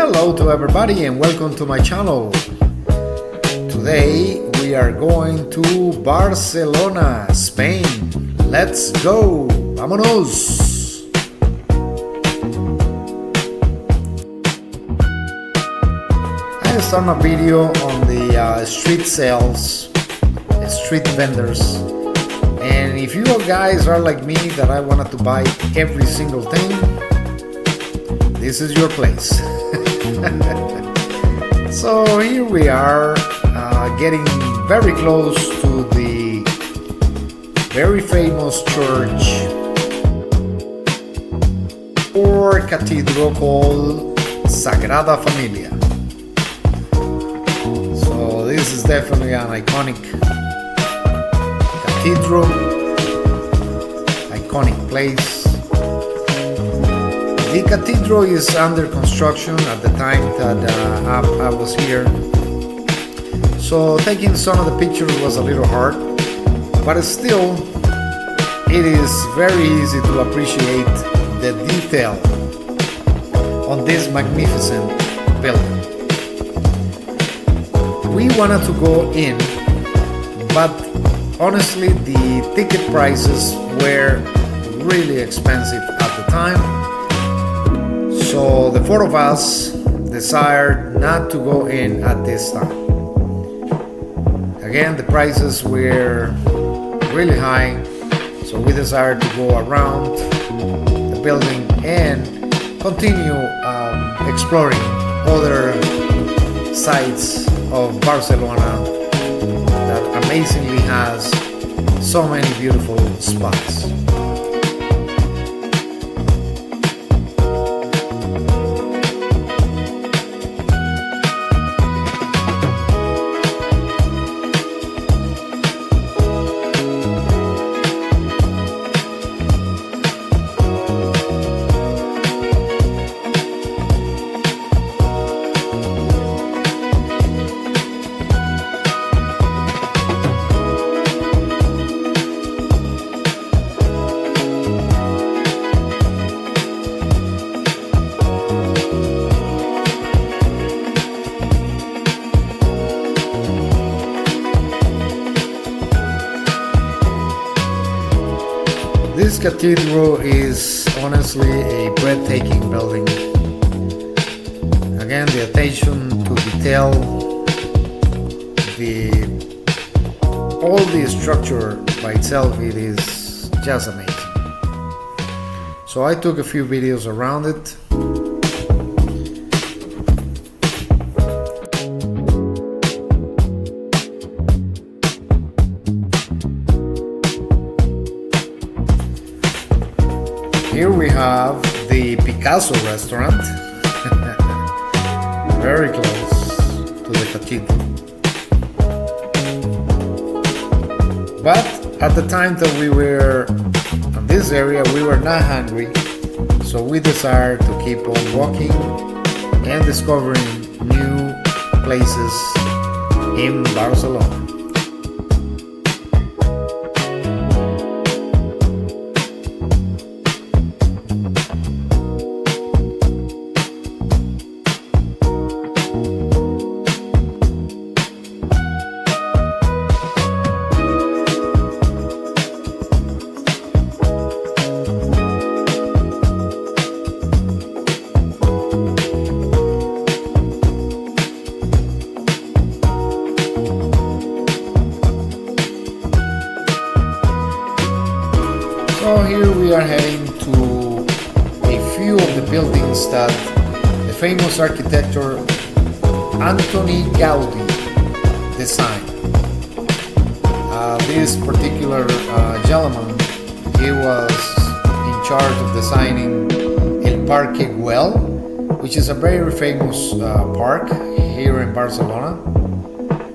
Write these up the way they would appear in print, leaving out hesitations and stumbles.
Hello to everybody and welcome to my channel. Today we are going to Barcelona, Spain. Let's go! Vámonos! I started a video on the street sales, street vendors. And if you guys are like me that I wanted to buy every single thing, this is your place. So here we are, getting very close to the very famous church or cathedral called Sagrada Familia. So this is definitely an iconic cathedral, iconic place. The cathedral is under construction at the time that I was here, so taking some of the pictures was a little hard, but still it is very easy to appreciate the detail on this magnificent building. We wanted to go in, but honestly the ticket prices were really expensive at the time. So the four of us decided not to go in at this time. Again, the prices were really high, so we decided to go around the building and continue exploring other sites of Barcelona that amazingly has so many beautiful spots. This cathedral is honestly a breathtaking building. Again, the attention to detail, all the structure by itself, it is just amazing. So I took a few videos around it. Here we have the Picasso restaurant, very close to the cathedral. But at the time that we were in this area, we were not hungry, so we decided to keep on walking and discovering new places in Barcelona. So here we are heading to a few of the buildings that the famous architecture Antoni Gaudí designed. This particular gentleman, he was in charge of designing El Parque Güell, which is a very famous park here in Barcelona,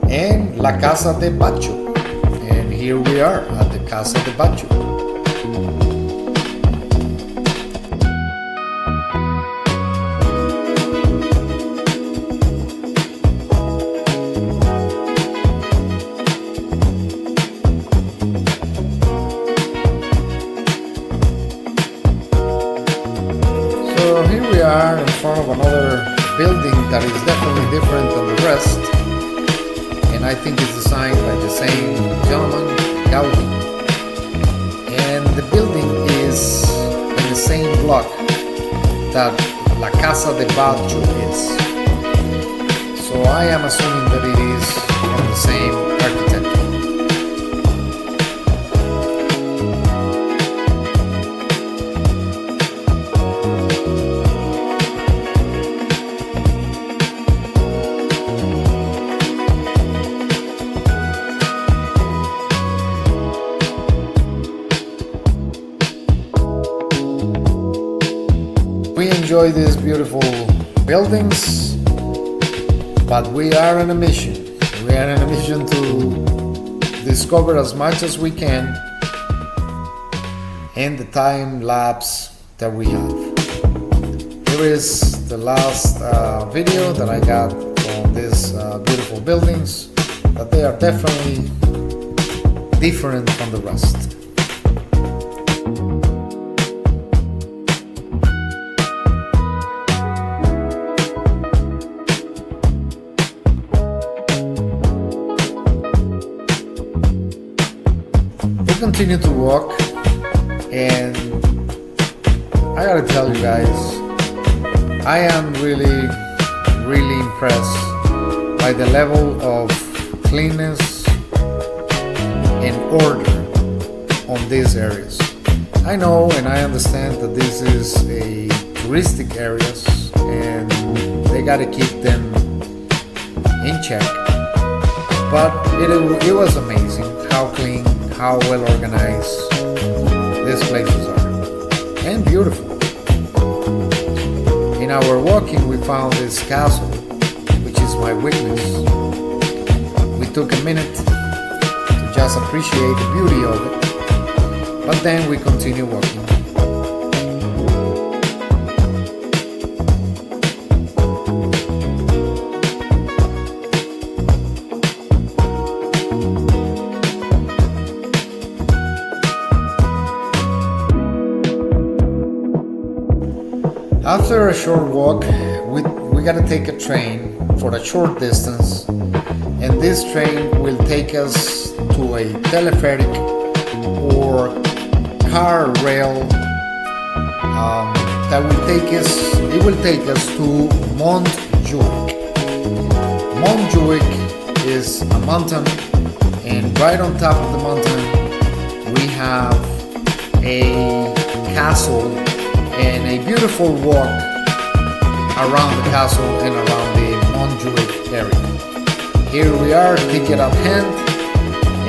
and La Casa de Batlló. And here we are at the Casa de Batlló. So here we are in front of another building that is definitely different than the rest, and I think it's designed by the same gentleman, Gaudi. And the building is in the same block that La Casa de Baggio is. So I am assuming that it is from the same architect. We enjoy these beautiful buildings, but we are on a mission. We are on a mission to discover as much as we can in the time lapse that we have. Here is the last video that I got from these beautiful buildings, but they are definitely different from the rest. We continue to walk, and I gotta tell you guys, I am really impressed by the level of cleanness and order on these areas. I know and I understand that this is a touristic areas and they gotta keep them in check, but it was amazing how clean, how well organized these places are, and beautiful. In our walking we found this castle, which is my weakness. We took a minute to just appreciate the beauty of it, but then we continue walking. After a short walk, we gotta take a train for a short distance, and this train will take us to a telepheric or car rail that will take us to Montjuic. Montjuic is a mountain, and right on top of the mountain we have a castle and a beautiful walk around the castle and around the Montjuic area. Here we are, ticket at hand,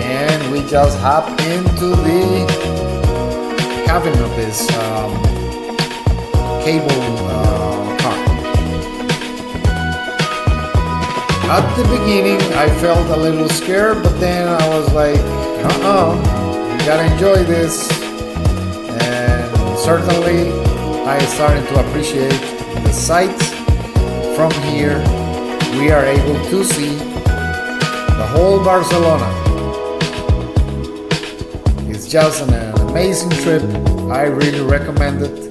and we just hop into the cabin of this cable car. At the beginning I felt a little scared, but then I was like, you gotta enjoy this, and certainly I started to appreciate the sights. From here we are able to see the whole Barcelona. It's just an amazing trip. I really recommend it.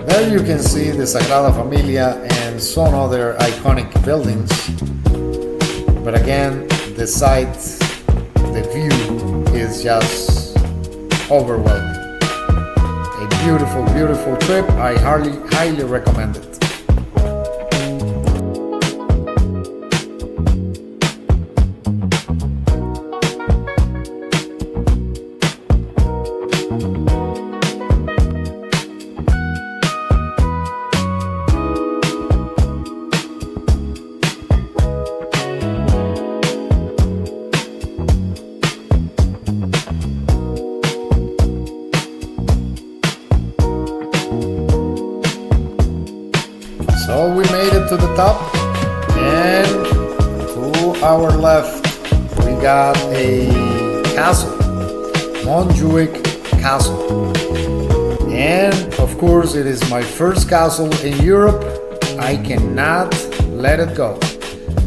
There you can see the Sagrada Familia and some other iconic buildings. But again, the sight, the view is just overwhelming. A beautiful, beautiful trip. I highly recommend it. So we made it to the top, and to our left we got a castle, Montjuic Castle, and of course, it is my first castle in Europe. I cannot let it go.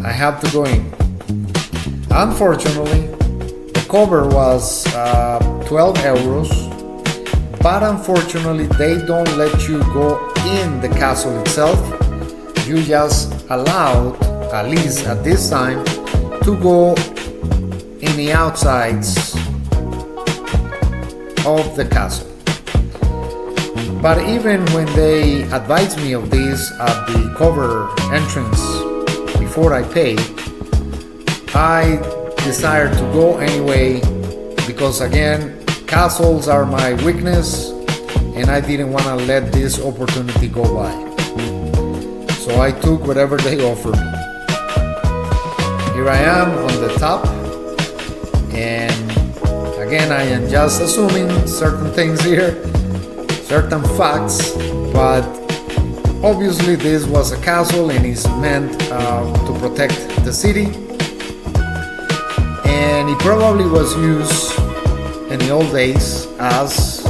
I have to go in. Unfortunately, the cover was 12 euros, but unfortunately they don't let you go in the castle itself. You just allowed, at least at this time, to go in the outsides of the castle. But even when they advised me of this at the cover entrance before I paid, I decided to go anyway because again, castles are my weakness and I didn't want to let this opportunity go by. So I took whatever they offered me. Here I am on the top, and again I am just assuming certain things here, certain facts, but obviously this was a castle and is meant to protect the city, and it probably was used in the old days as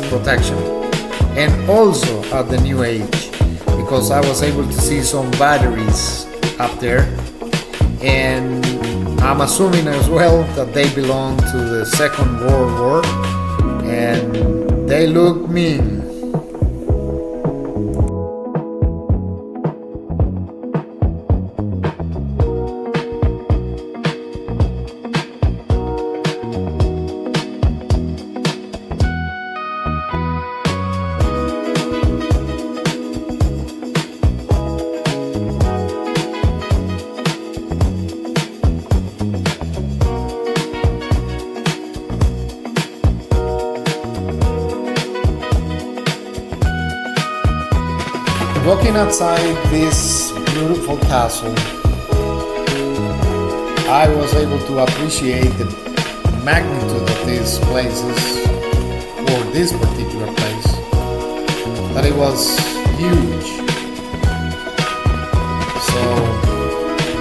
protection, and also at the new age, because I was able to see some batteries up there, and I'm assuming as well that they belong to the Second World War, and they look mean. Walking outside this beautiful castle, I was able to appreciate the magnitude of these places, or this particular place, that it was huge. So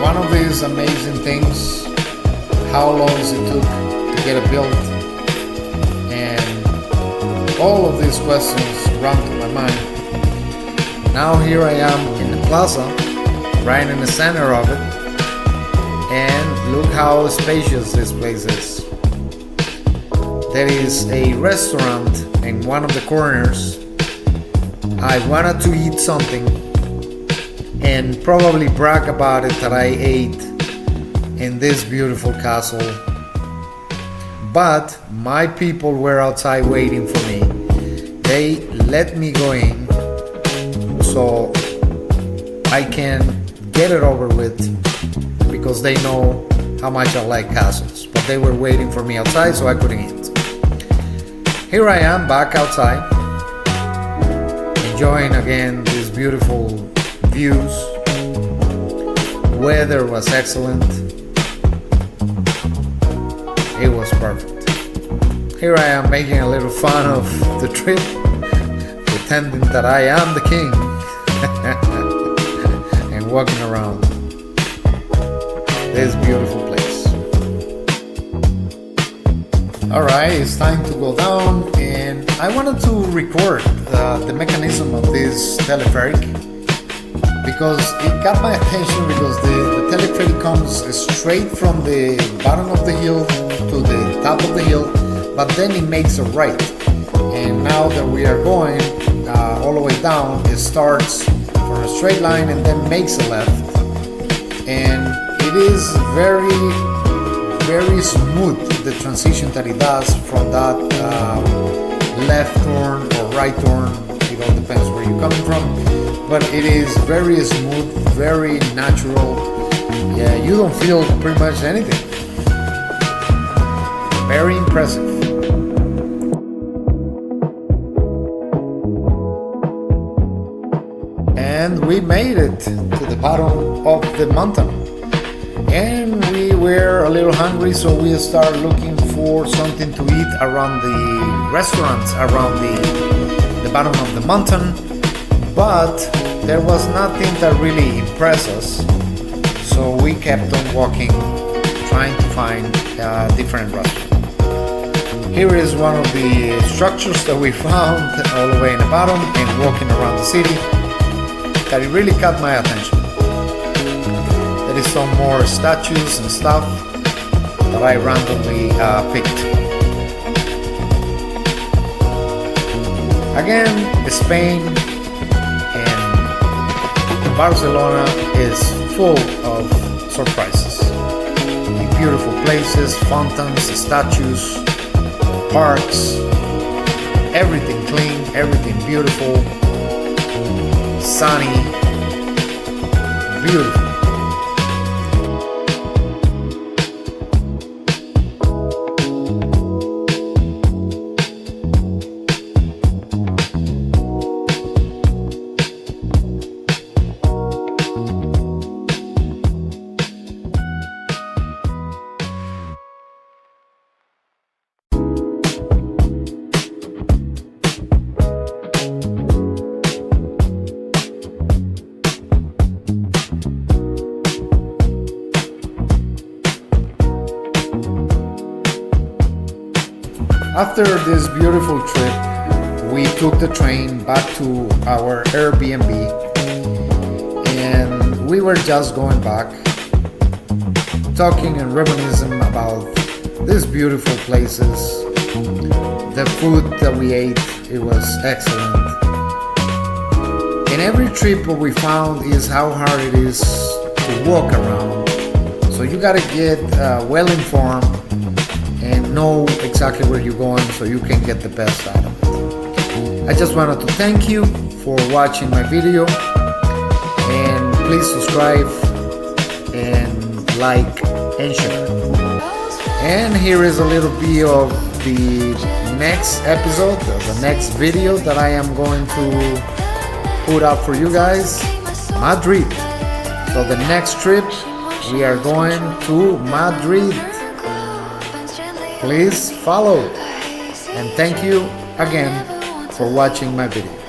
one of these amazing things, how long it took to get it built, and all of these questions run to my mind. Now here I am in the plaza, right in the center of it, and look how spacious this place is. There is a restaurant in one of the corners. I wanted to eat something and probably brag about it that I ate in this beautiful castle, but my people were outside waiting for me. They let me go in so I can get it over with, because they know how much I like castles, but they were waiting for me outside so I couldn't eat. Here I am back outside, enjoying again these beautiful views. Weather was excellent. It was perfect. Here I am making a little fun of the trip, pretending that I am the king and walking around this beautiful place. Alright, it's time to go down, and I wanted to record the mechanism of this telepheric because it got my attention, because the telepheric comes straight from the bottom of the hill to the top of the hill, but then it makes a right, and now that we are going all the way down, it starts from a straight line and then makes a left, and it is very smooth, the transition that it does from that left turn or right turn. It all depends where you're coming from, but it is very smooth, very natural. Yeah, you don't feel pretty much anything. Very impressive. And we made it to the bottom of the mountain, and we were a little hungry, so we started looking for something to eat around the restaurants around the bottom of the mountain, but there was nothing that really impressed us, so we kept on walking, trying to find a different restaurant. Here is one of the structures that we found all the way in the bottom and walking around the city that it really caught my attention. There is some more statues and stuff that I randomly picked. Again, Spain and Barcelona is full of surprises. Beautiful places, fountains, statues, parks, everything clean, everything beautiful, sunny, beautiful. After this beautiful trip, we took the train back to our Airbnb and we were just going back, talking and reminiscing about these beautiful places. The food that we ate, it was excellent. And every trip what we found is how hard it is to walk around. So you gotta get well informed and know exactly where you're going so you can get the best out of it. I just wanted to thank you for watching my video, and please subscribe and like and share. And here is a little bit of the next episode, the next video that I am going to put up for you guys, Madrid. So the next trip we are going to Madrid. Please follow, and thank you again for watching my video.